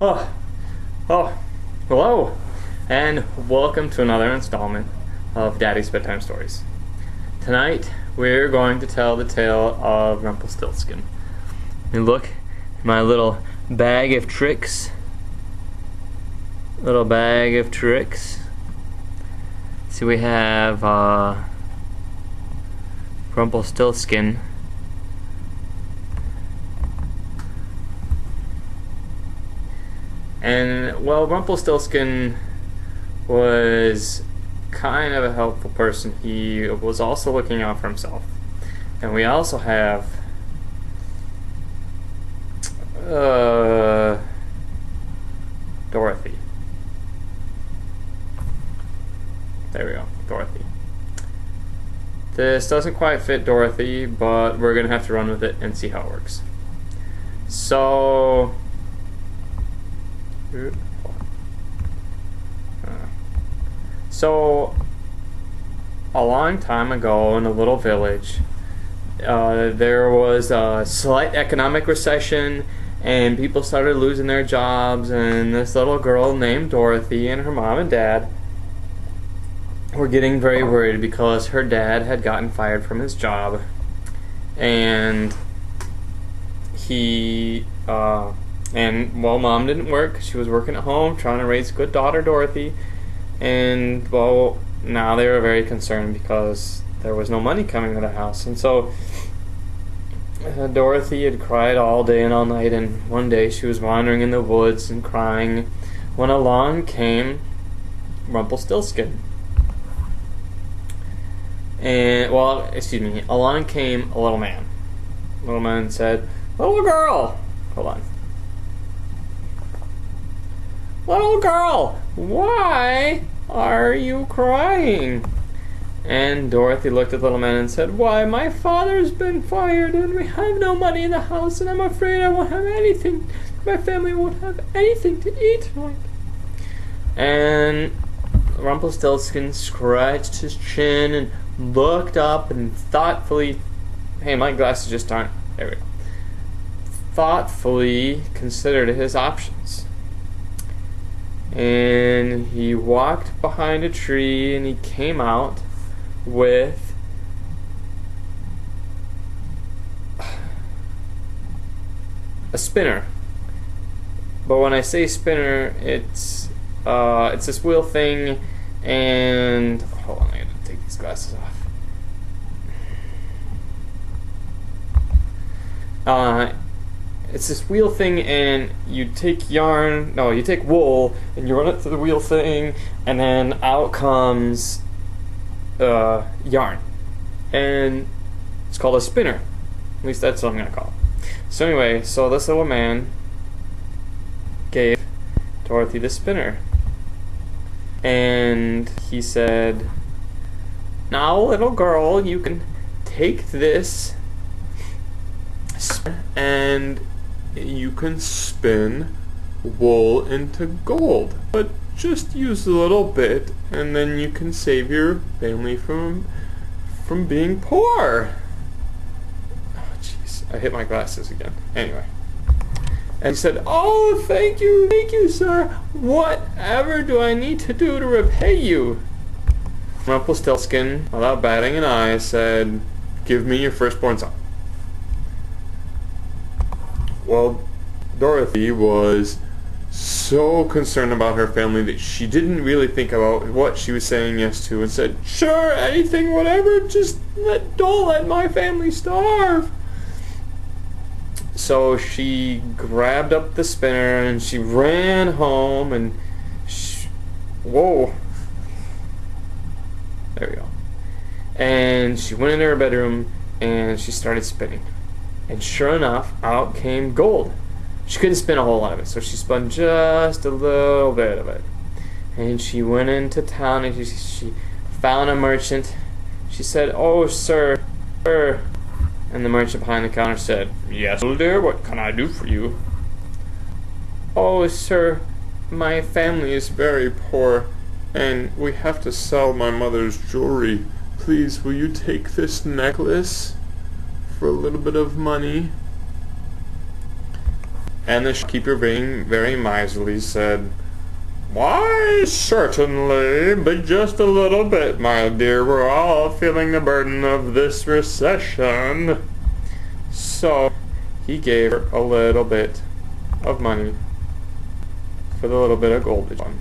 Oh, hello, and welcome to another installment of Daddy's Bedtime Stories. Tonight, we're going to tell the tale of Rumpoltstiltskin. And look, my little bag of tricks. Little bag of tricks. See, we have Rumpoltstiltskin. And, well, Rumpoltstiltskin was kind of a helpful person. He was also looking out for himself. And we also have Dorothy. There we go, Dorothy. This doesn't quite fit Dorothy, but we're going to have to run with it and see how it works. So a long time ago in a little village, there was a slight economic recession and people started losing their jobs, and this little girl named Dorothy and her mom and dad were getting very worried because her dad had gotten fired from his job, and mom didn't work. She was working at home trying to raise good daughter Dorothy, and well, now they were very concerned because there was no money coming to the house. And so Dorothy had cried all day and all night, and one day she was wandering in the woods and crying when along came Rumpoltstiltskin. Along came a little man. Little man said, "Little girl," hold on. "Little girl, why are you crying?" And Dorothy looked at the little man and said, "Why, my father's been fired and we have no money in the house, and I'm afraid I won't have anything. My family won't have anything to eat tonight." And Rumpoltstiltskin scratched his chin and looked up and thoughtfully, hey, my glasses just aren't, there we go, thoughtfully considered his options. And he walked behind a tree and he came out with a spinner. But when I say spinner, it's this wheel thing, and hold on, I gotta take these glasses off. It's this wheel thing, and you take wool, and you run it through the wheel thing, and then out comes yarn. And it's called a spinner. At least that's what I'm going to call it. So anyway, this little man gave Dorothy the spinner. And he said, "Now, little girl, you can take this and you can spin wool into gold, but just use a little bit, and then you can save your family from being poor." Oh jeez, I hit my glasses again. Anyway, and he said, "Oh, thank you, sir. Whatever do I need to do to repay you?" Rumpoltstiltskin, without batting an eye, said, "Give me your firstborn son." Well, Dorothy was so concerned about her family that she didn't really think about what she was saying yes to, and said, "Sure, anything, whatever, just don't let my family starve." So she grabbed up the spinner and she ran home, and whoa, there we go. And she went into her bedroom and she started spinning. And sure enough, out came gold. She couldn't spin a whole lot of it, so she spun just a little bit of it. And she went into town and she found a merchant. She said, "Oh, sir." And the merchant behind the counter said, "Yes, dear, what can I do for you?" "Oh, sir, my family is very poor, and we have to sell my mother's jewelry. Please, will you take this necklace for a little bit of money?" And the shopkeeper, being very miserly, said, "Why, certainly, but just a little bit, my dear. We're all feeling the burden of this recession." So he gave her a little bit of money for the little bit of gold that she won.